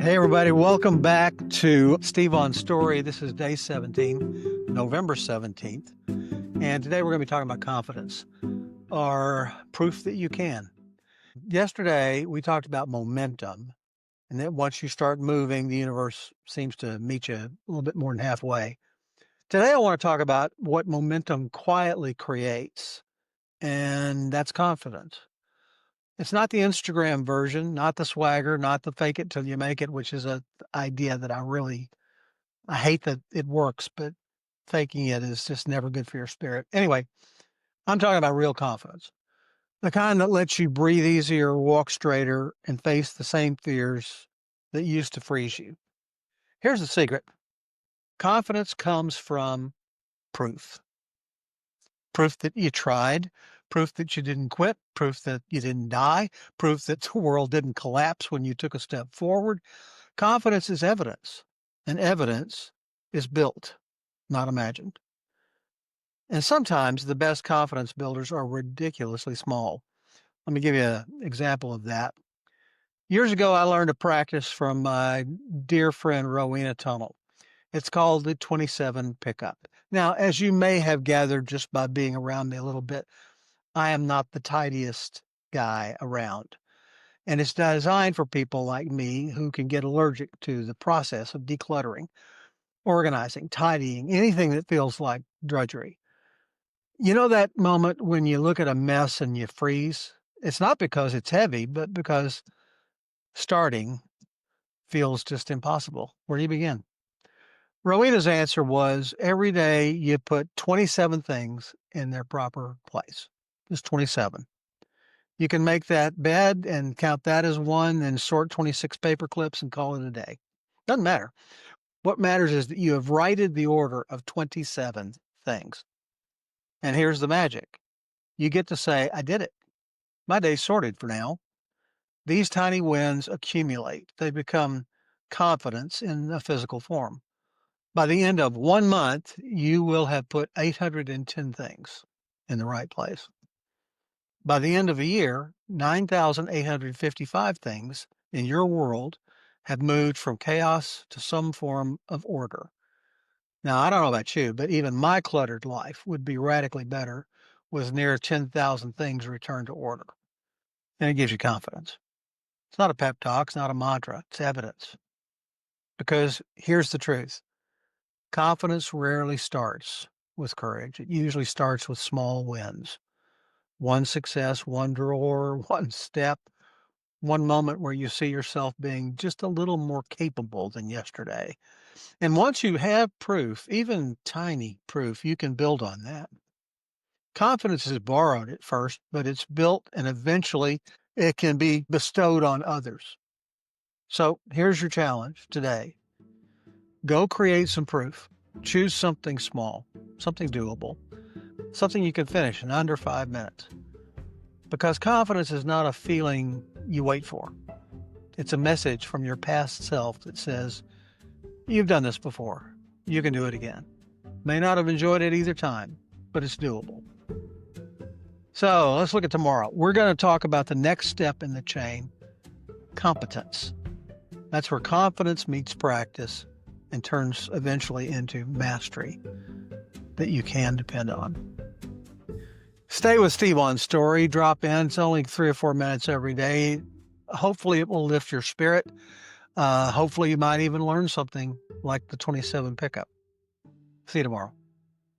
Hey, everybody, welcome back to Steve on Story. This is day 17, November 17th. And today we're going to be talking about confidence or proof that you can. Yesterday, we talked about momentum, and that once you start moving, the universe seems to meet you a little bit more than halfway. Today, I want to talk about what momentum quietly creates, and that's confidence. It's not the Instagram version, not the swagger, not the fake it till you make it, which is a idea that I hate that it works, but faking it is just never good for your spirit. Anyway, I'm talking about real confidence, the kind that lets you breathe easier, walk straighter, and face the same fears that used to freeze you. Here's the secret: confidence comes from proof. Proof that you tried, proof that you didn't quit, proof that you didn't die, proof that the world didn't collapse when you took a step forward. Confidence is evidence, and evidence is built, not imagined. And sometimes the best confidence builders are ridiculously small. Let me give you an example of that. Years ago, I learned a practice from my dear friend Rowena Tunnel. It's called the 27 pickup. Now, as you may have gathered just by being around me a little bit, I am not the tidiest guy around. And it's designed for people like me who can get allergic to the process of decluttering, organizing, tidying, anything that feels like drudgery. You know that moment when you look at a mess and you freeze? It's not because it's heavy, but because starting feels just impossible. Where do you begin? Rowena's answer was every day you put 27 things in their proper place. Just 27. You can make that bed and count that as one and sort 26 paper clips and call it a day. Doesn't matter. What matters is that you have righted the order of 27 things. And here's the magic. You get to say, I did it. My day's sorted for now. These tiny wins accumulate. They become confidence in a physical form. By the end of 1 month, you will have put 810 things in the right place. By the end of a year, 9,855 things in your world have moved from chaos to some form of order. Now, I don't know about you, but even my cluttered life would be radically better with near 10,000 things returned to order. And it gives you confidence. It's not a pep talk, it's not a mantra, it's evidence. Because here's the truth: confidence rarely starts with courage. It usually starts with small wins. One success, one drawer, one step, one moment where you see yourself being just a little more capable than yesterday. And once you have proof, even tiny proof, you can build on that. Confidence is borrowed at first, but it's built and eventually it can be bestowed on others. So here's your challenge today: go create some proof. Choose something small, something doable, something you can finish in under 5 minutes. Because confidence is not a feeling you wait for. It's a message from your past self that says, you've done this before. You can do it again. May not have enjoyed it either time, but it's doable. So let's look at tomorrow. We're going to talk about the next step in the chain: competence. That's where confidence meets practice and turns eventually into mastery that you can depend on. Stay with Steve on Story. Drop in. It's only 3 or 4 minutes every day. Hopefully, it will lift your spirit. Hopefully, you might even learn something like the 27 pickup. See you tomorrow.